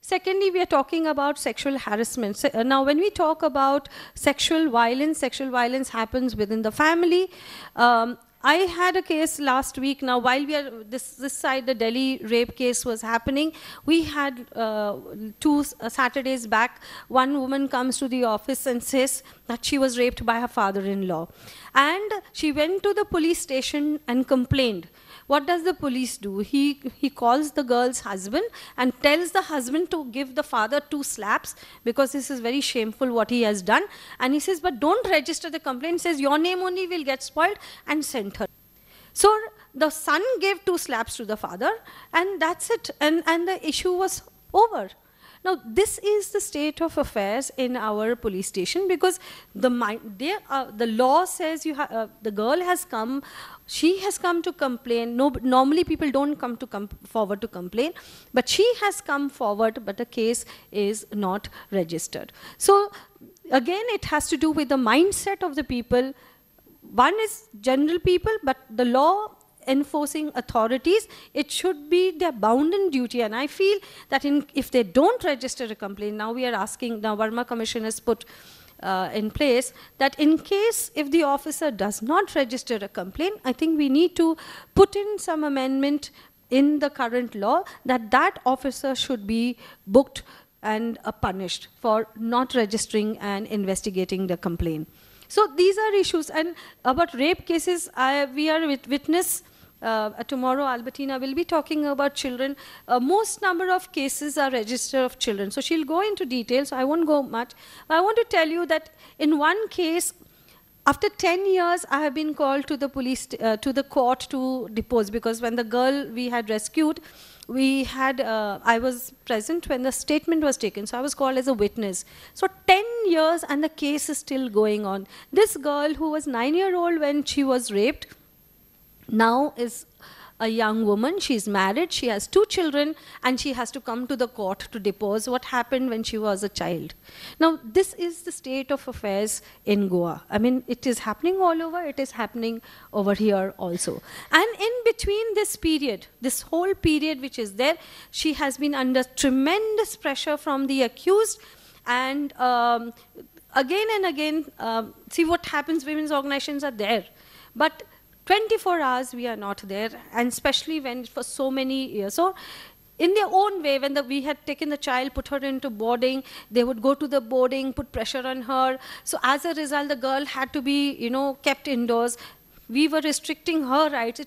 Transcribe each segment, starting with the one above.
Secondly, we are talking about sexual harassment. So, now, when we talk about sexual violence happens within the family. I had a case last week. Now, while we are this side, the Delhi rape case was happening. We had 2 Saturdays back, one woman comes to the office and says that she was raped by her father-in-law. And she went to the police station and complained. What does the police do? He calls the girl's husband and tells the husband to give the father 2 slaps because this is very shameful what he has done. And he says, but don't register the complaint. He says, your name only will get spoiled, and sent her. So the son gave 2 slaps to the father, and that's it. And the issue was over. Now, this is the state of affairs in our police station, because the law says the girl has come, she has come to complain. No, normally people don't come forward to complain, but she has come forward, but the case is not registered. So again, it has to do with the mindset of the people. One is general people, but the law enforcing authorities, it should be their bounden duty. And I feel that if they don't register a complaint, now we are asking, now Verma Commission has put in place that in case if the officer does not register a complaint, I think we need to put in some amendment in the current law that officer should be booked and punished for not registering and investigating the complaint. So these are issues. And about rape cases, we are witness. Tomorrow, Albertina will be talking about children. Most number of cases are registered of children. So she'll go into details, so I won't go much. But I want to tell you that in one case, after 10 years, I have been called to the police, to the court to depose, because when the girl we had rescued, I was present when the statement was taken, so I was called as a witness. So 10 years and the case is still going on. This girl, who was 9-year-old when she was raped, now is a young woman. She's married, she has 2 children, and she has to come to the court to depose what happened when she was a child. Now, this is the state of affairs in Goa. I mean, it is happening all over, it is happening over here also. And in between this period, this whole period which is there, she has been under tremendous pressure from the accused, and again and again, see what happens, women's organizations are there. But 24 hours we are not there, and especially when for so many years. So in their own way, when we had taken the child, put her into boarding, they would go to the boarding, put pressure on her. So as a result, the girl had to be, kept indoors. We were restricting her rights.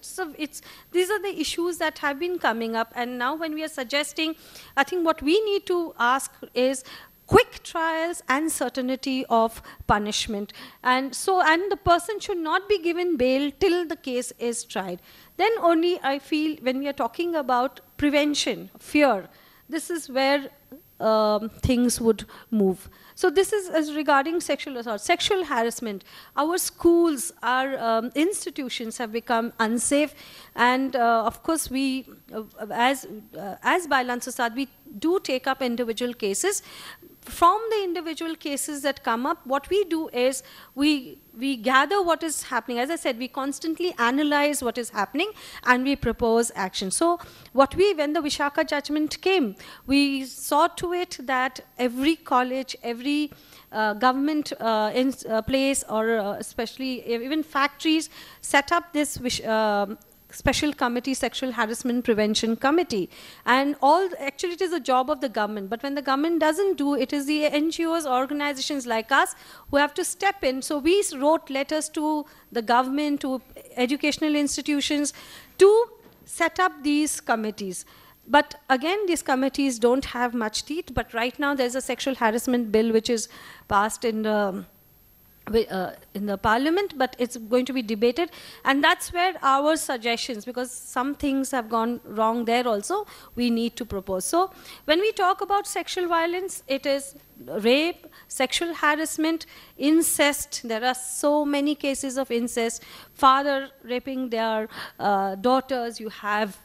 These are the issues that have been coming up. And now when we are suggesting, I think what we need to ask is quick trials and certainty of punishment. And the person should not be given bail till the case is tried. Then only I feel when we are talking about prevention, fear, this is where things would move. So this is as regarding sexual assault, sexual harassment. Our schools, our institutions have become unsafe, and of course we, as Bailan Susad, we do take up individual cases. From the individual cases that come up, what we do is we gather what is happening. As I said, we constantly analyze what is happening and we propose action. So when the Vishaka judgment came, we saw to it that every college, every government place, or especially even factories, set up this special committee, sexual harassment prevention committee. And actually it is a job of the government, but when the government doesn't do it, is the NGOs, organizations like us who have to step in. So we wrote letters to the government, to educational institutions, to set up these committees. But again, these committees don't have much teeth, but right now there's a sexual harassment bill which is passed in the parliament, but it's going to be debated, and that's where our suggestions, because some things have gone wrong there also, we need to propose. So when we talk about sexual violence, it is rape, sexual harassment, incest. There are so many cases of incest, father raping their daughters, you have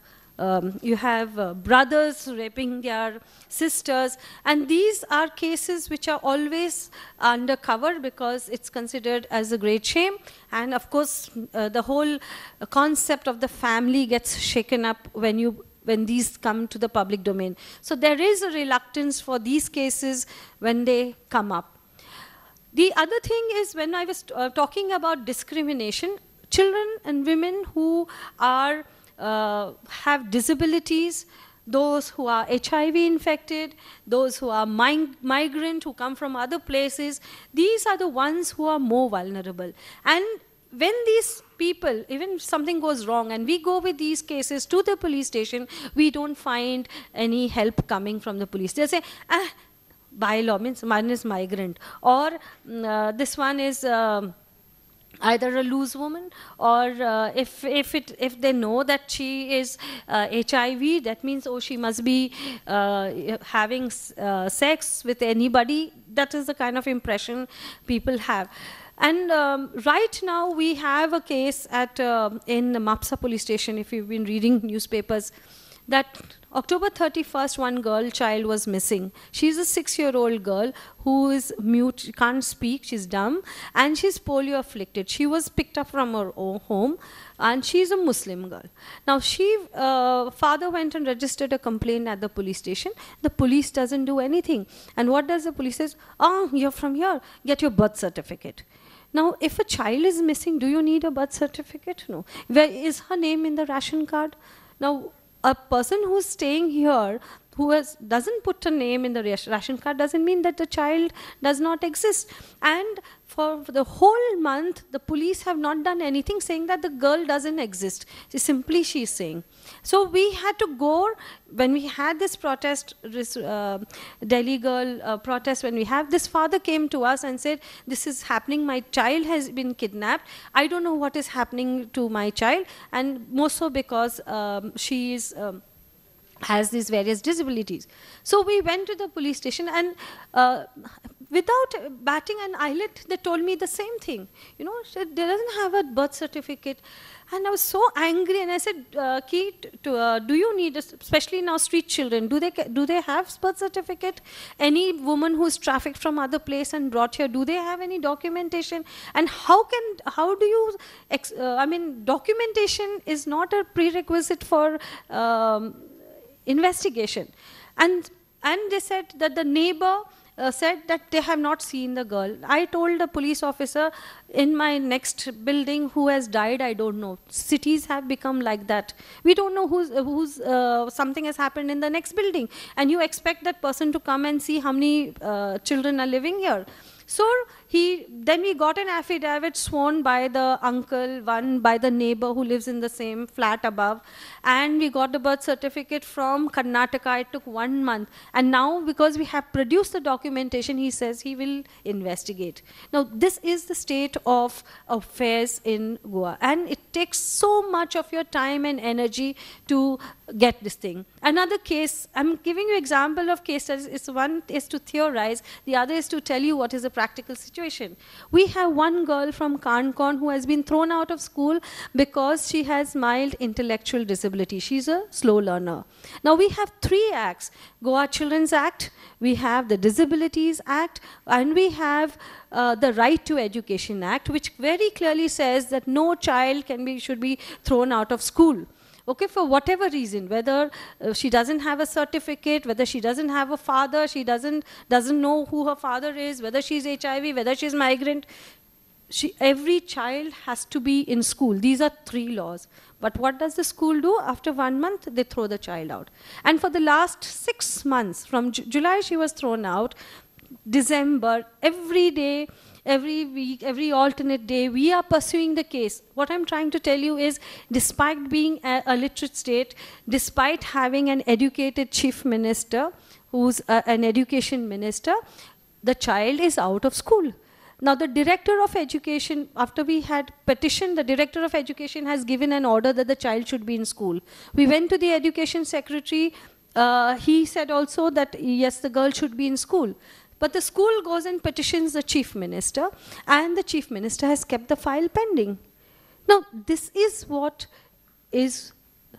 brothers raping their sisters, and these are cases which are always undercover because it's considered as a great shame. And of course, the whole concept of the family gets shaken up when you when these come to the public domain. So there is a reluctance for these cases when they come up. The other thing is, when I was talking about discrimination, children and women who are, have disabilities, those who are HIV infected, those who are migrant, who come from other places, these are the ones who are more vulnerable. And when these people, even if something goes wrong, and we go with these cases to the police station, we don't find any help coming from the police. They say, by law, means one is migrant, or this one is either a loose woman, or if they know that she is HIV, that means, oh, she must be having sex with anybody. That is the kind of impression people have. And right now we have a case at in Mapsa police station, if you've been reading newspapers, that October 31st, one child was missing. She's a 6-year-old girl who is mute, can't speak, she's dumb, and she's polio afflicted. She was picked up from her own home, and she's a Muslim girl. Now, father went and registered a complaint at the police station. The police doesn't do anything. And what does the police say? Oh, you're from here, get your birth certificate. Now, if a child is missing, do you need a birth certificate? No. Where is her name in the ration card? Now, a person who's staying here, who doesn't put a name in the ration card, doesn't mean that the child does not exist. And for the whole month, the police have not done anything saying that the girl doesn't exist. Simply she's saying. So we had to go, when we had this protest, Delhi girl protest, when we have, this father came to us and said, this is happening, my child has been kidnapped. I don't know what is happening to my child, and more so because she is has these various disabilities. So we went to the police station, and without batting an eyelid, they told me the same thing. You know, she doesn't have a birth certificate. And I was so angry, and I said, Keet, do you need, especially now street children, do they have birth certificate? Any woman who's trafficked from other place and brought here, do they have any documentation? And how do you, I mean, documentation is not a prerequisite for investigation. And they said that the neighbor said that they have not seen the girl. I told the police officer, in my next building, who has died, I don't know. Cities have become like that. We don't know who's something has happened in the next building, and you expect that person to come and see how many children are living here. So then we got an affidavit sworn by the uncle, one by the neighbor who lives in the same flat above, and we got the birth certificate from Karnataka. It took 1 month. And now, because we have produced the documentation, he says he will investigate. Now, this is the state of affairs in Goa, and it takes so much of your time and energy to get this thing. Another case, I'm giving you example of case studies. One is to theorize, the other is to tell you what is a practical situation. We have one girl from Kankon who has been thrown out of school because she has mild intellectual disability. She's a slow learner. Now we have 3 acts: Goa Children's Act, we have the Disabilities Act, and we have the Right to Education Act, which very clearly says that no child should be thrown out of school. Okay, for whatever reason, whether she doesn't have a certificate, whether she doesn't have a father, she doesn't know who her father is, whether she's HIV, whether she's migrant, every child has to be in school. These are 3 laws. But what does the school do? After 1 month, they throw the child out. And for the last 6 months, from July she was thrown out, December, every day, every week, every alternate day, we are pursuing the case. What I'm trying to tell you is, despite being a literate state, despite having an educated chief minister, who's an education minister, the child is out of school. Now the director of education, after we had petitioned, the director of education has given an order that the child should be in school. We went to the education secretary. He said also that yes, the girl should be in school. But the school goes and petitions the chief minister, and the chief minister has kept the file pending. Now, this is what is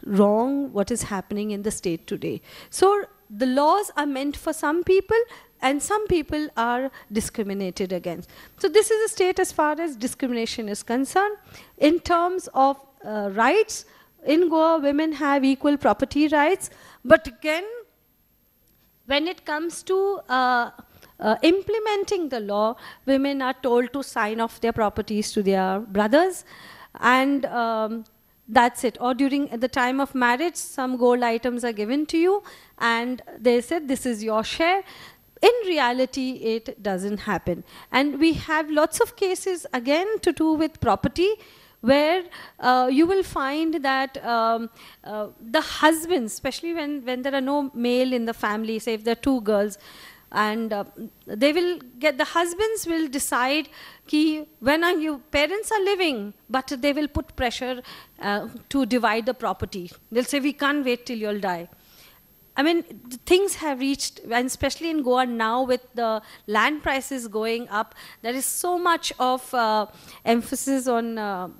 wrong, what is happening in the state today. So the laws are meant for some people, and some people are discriminated against. So this is the state as far as discrimination is concerned. In terms of rights, in Goa, women have equal property rights, but again, when it comes to implementing the law, women are told to sign off their properties to their brothers, and that's it. Or during the time of marriage, some gold items are given to you, and they said, this is your share. In reality, it doesn't happen. And we have lots of cases, again, to do with property, where you will find that the husbands, especially when there are no male in the family, say if there are two girls, and the husbands will decide when your parents are living, but they will put pressure to divide the property. They'll say, we can't wait till you'll die. I mean, things have reached, and especially in Goa now with the land prices going up, there is so much of emphasis on,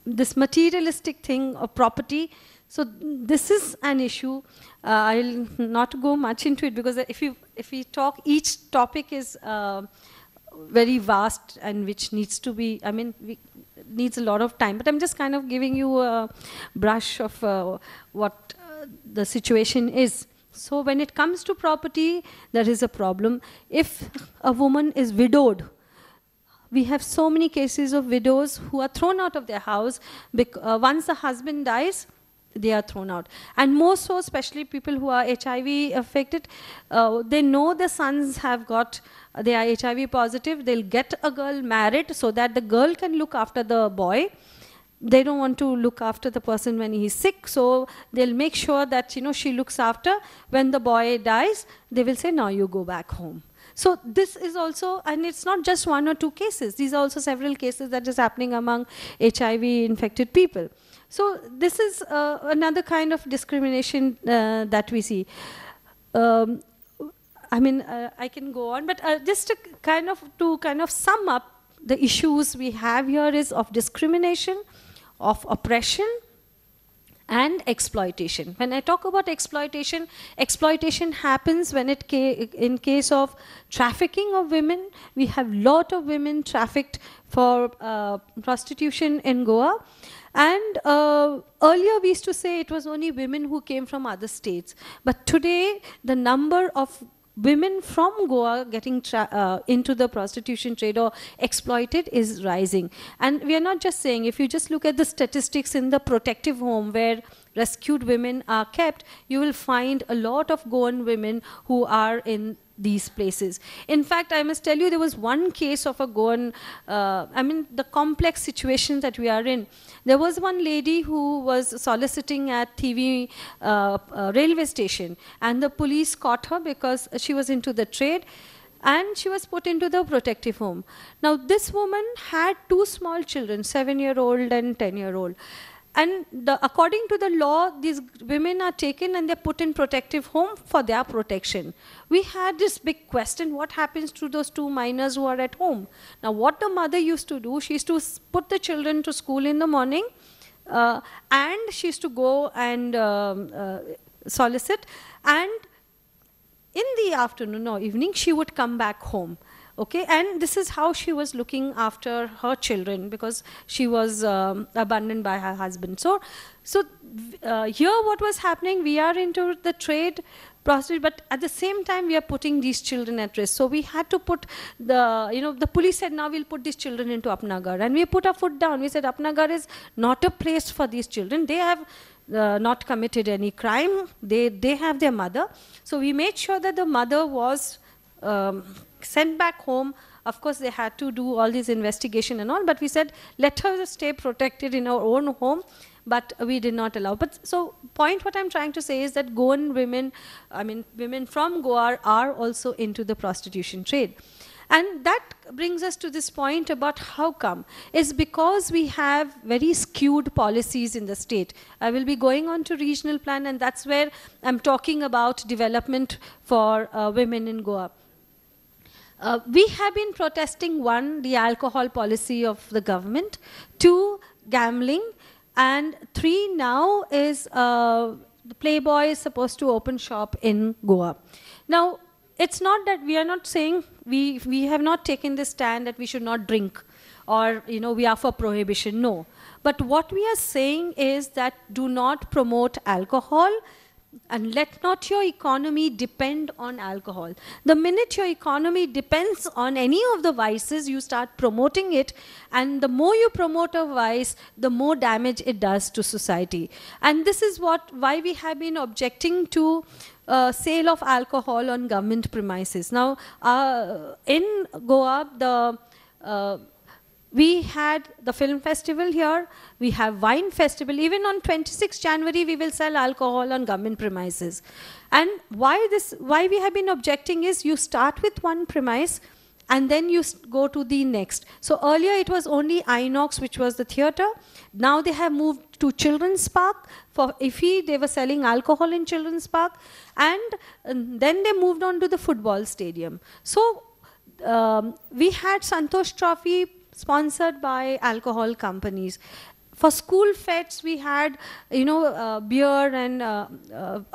this materialistic thing of property. So this is an issue. I'll not go much into it, because if we talk, each topic is very vast and which needs to be, needs a lot of time. But I'm just kind of giving you a brush of what the situation is. So when it comes to property, there is a problem. If a woman is widowed, we have so many cases of widows who are thrown out of their house. Once the husband dies, they are thrown out. And more so, especially people who are HIV affected, they know the sons they are HIV positive. They'll get a girl married so that the girl can look after the boy. They don't want to look after the person when he's sick, so they'll make sure that she looks after. When the boy dies, they will say, now you go back home. So this is also, and it's not just one or two cases. These are also several cases that is happening among HIV-infected people. So this is another kind of discrimination that we see. I can go on, but just to kind of sum up, the issues we have here is of discrimination, of oppression, and exploitation. When I talk about exploitation, exploitation happens when in case of trafficking of women. We have a lot of women trafficked for prostitution in Goa. And earlier we used to say it was only women who came from other states. But today, the number of women from Goa getting into the prostitution trade or exploited is rising. And we are not just saying, if you just look at the statistics in the protective home where rescued women are kept, you will find a lot of Goan women who are in these places. In fact, I must tell you, there was one case of a Goan, the complex situation that we are in. There was one lady who was soliciting at TV railway station, and the police caught her because she was into the trade, and she was put into the protective home. Now, this woman had two small children, 7-year-old and 10-year-old. And according to the law, these women are taken and they're put in protective home for their protection. We had this big question, what happens to those two minors who are at home? Now, what the mother used to do, she used to put the children to school in the morning, and she used to go and solicit. And in the afternoon or evening, she would come back home. Okay, and this is how she was looking after her children, because she was abandoned by her husband. So here what was happening, we are into the trade prostitute, but at the same time we are putting these children at risk. So we had to put the police said, now we'll put these children into Apnagar. And we put our foot down. We said, Apnagar is not a place for these children. They have not committed any crime. They have their mother. So we made sure that the mother was sent back home. Of course, they had to do all this investigation and all, but we said, let her stay protected in our own home, but we did not allow. But so, what I'm trying to say is that Goan women, women from Goa are also into the prostitution trade. And that brings us to this point about how come. It's because we have very skewed policies in the state. I will be going on to regional plan, and that's where I'm talking about development for women in Goa. We have been protesting, one, the alcohol policy of the government, two, gambling, and three now is the Playboy is supposed to open shop in Goa. Now, it's not that we are not saying, we have not taken this stand that we should not drink or we are for prohibition. No. But what we are saying is that do not promote alcohol, and let not your economy depend on alcohol. The minute your economy depends on any of the vices, you start promoting it, and the more you promote a vice, the more damage it does to society. And this is why we have been objecting to sale of alcohol on government premises. Now, in Goa, we had the film festival here, we have wine festival. Even on 26th January, we will sell alcohol on government premises. And why we have been objecting is you start with one premise and then you go to the next. So earlier it was only Inox, which was the theater. Now they have moved to Children's Park. For IFFI, they were selling alcohol in Children's Park. And then they moved on to the football stadium. So we had Santosh Trophy sponsored by alcohol companies. For school fetes, we had, beer and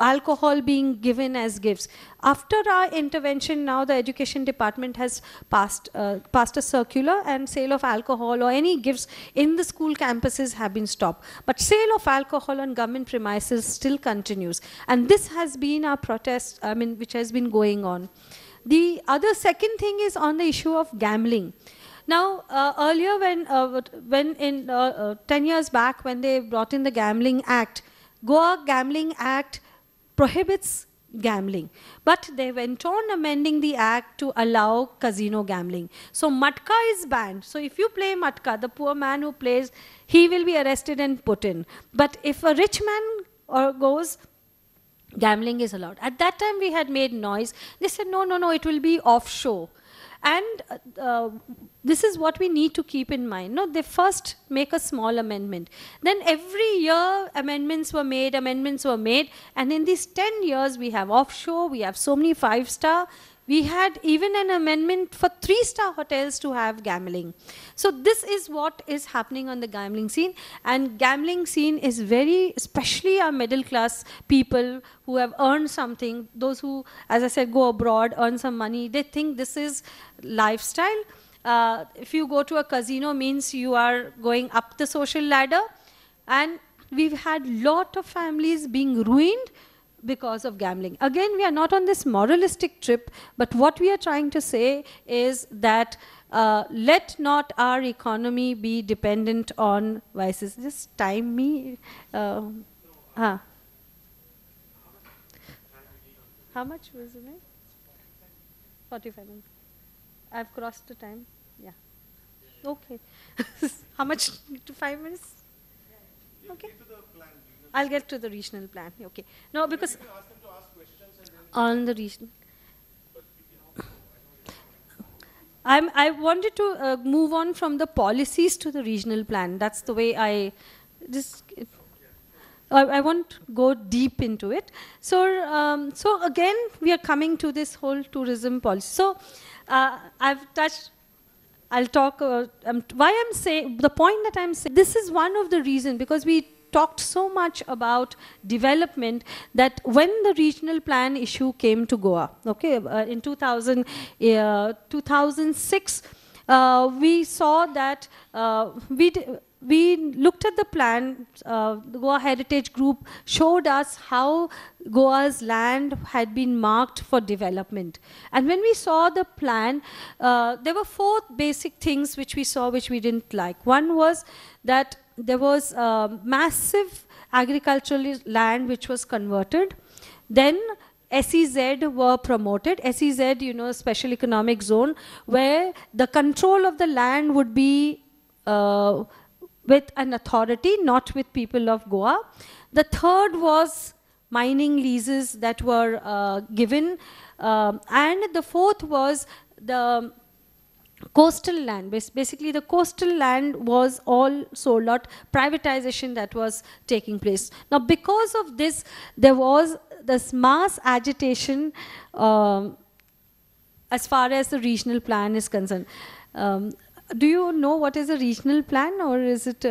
alcohol being given as gifts. After our intervention, now the education department has passed a circular, and sale of alcohol or any gifts in the school campuses have been stopped. But sale of alcohol on government premises still continues. And this has been our protest, which has been going on. The other second thing is on the issue of gambling. Now, earlier when in 10 years back, when they brought in the Gambling Act, Goa Gambling Act prohibits gambling. But they went on amending the act to allow casino gambling. So matka is banned. So if you play matka, the poor man who plays, he will be arrested and put in. But if a rich man goes, gambling is allowed. At that time, we had made noise. They said, no, it will be offshore. And this is what we need to keep in mind. No, they first make a small amendment. Then every year amendments were made, and in these 10 years we have offshore, we have so many 5-star. We had even an amendment for 3-star hotels to have gambling. So this is what is happening on the gambling scene. And gambling scene is very, especially our middle class people who have earned something, those who, as I said, go abroad, earn some money, they think this is lifestyle. If you go to a casino, means you are going up the social ladder. And we've had lot of families being ruined because of gambling. Again, we are not on this moralistic trip, but what we are trying to say is that let not our economy be dependent on vices. Just time me. How much was it? 45 minutes. I've crossed the time. Yeah. Okay. How much to 5 minutes? Okay. I'll get to the regional plan. Okay. No, because on the regional, I wanted to move on from the policies to the regional plan. That's the way I won't go deep into it. So, so again, we are coming to this whole tourism policy. So, I've touched. I'll talk. Why I'm saying the point that I'm saying. This is one of the reasons, because we talked so much about development that when the regional plan issue came to Goa, okay, in 2006, we saw that we looked at the plan. The Goa Heritage Group showed us how Goa's land had been marked for development. And when we saw the plan, there were 4 basic things which we saw which we didn't like. One was that there was massive agricultural land which was converted. Then SEZ were promoted. SEZ, Special Economic Zone, where the control of the land would be with an authority, not with people of Goa. The third was mining leases that were given. And the fourth was the coastal land. Basically, the coastal land was all sold out, privatization that was taking place. Now, because of this, there was this mass agitation as far as the regional plan is concerned. Do you know what is a regional plan, or is it...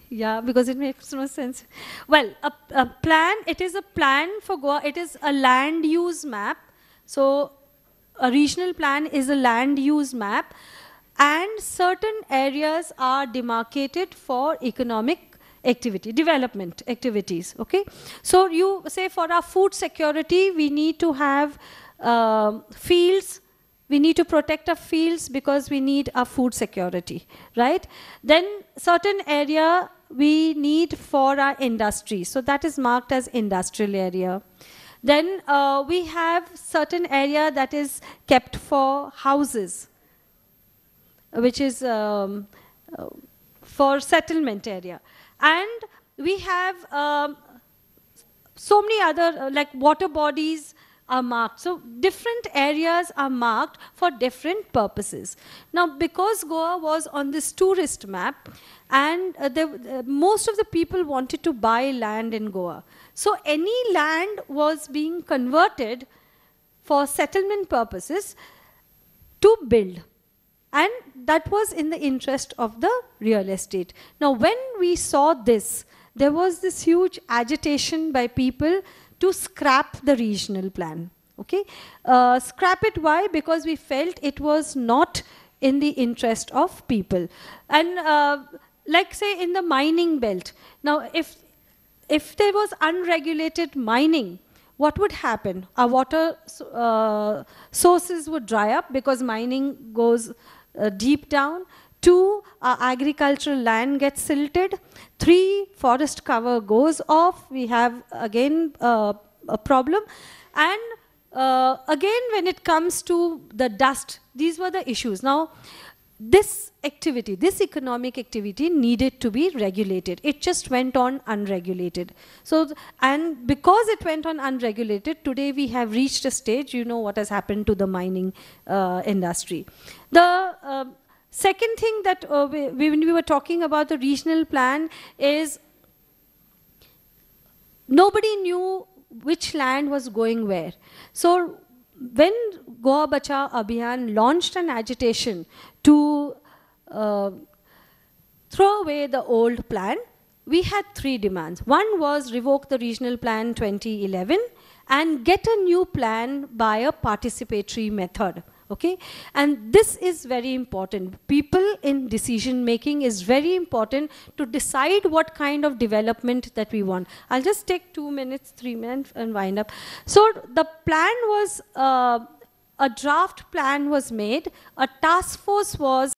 yeah, because it makes no sense. Well, a plan, it is a plan for Goa. It is a land use map. So, a regional plan is a land use map and certain areas are demarcated for economic activity, development activities, okay? So you say for our food security, we need to have fields, we need to protect our fields because we need our food security, right? Then certain area we need for our industry, so that is marked as industrial area. Then we have certain area that is kept for houses, which is for settlement area. And we have so many other, like water bodies are marked. So different areas are marked for different purposes. Now, because Goa was on this tourist map, and most of the people wanted to buy land in Goa. So any land was being converted for settlement purposes to build. And that was in the interest of the real estate. Now, when we saw this, there was this huge agitation by people to scrap the regional plan. Okay? Scrap it, why? Because we felt it was not in the interest of people. And like say in the mining belt, now if there was unregulated mining, what would happen? Our water sources would dry up because mining goes deep down. 2, our agricultural land gets silted. 3, forest cover goes off. We have again a problem. And again, when it comes to the dust, these were the issues. Now, this activity, this economic activity needed to be regulated. It just went on unregulated. So, and because it went on unregulated, today we have reached a stage, you know what has happened to the mining industry. The second thing that when we were talking about the regional plan is nobody knew which land was going where. So when Goa Bachao Abhiyan launched an agitation to throw away the old plan, we had 3 demands. One was revoke the regional plan 2011 and get a new plan by a participatory method. Okay? And this is very important. People in decision making is very important to decide what kind of development that we want. I'll just take 2 minutes, 3 minutes and wind up. So the plan was, a draft plan was made, a task force was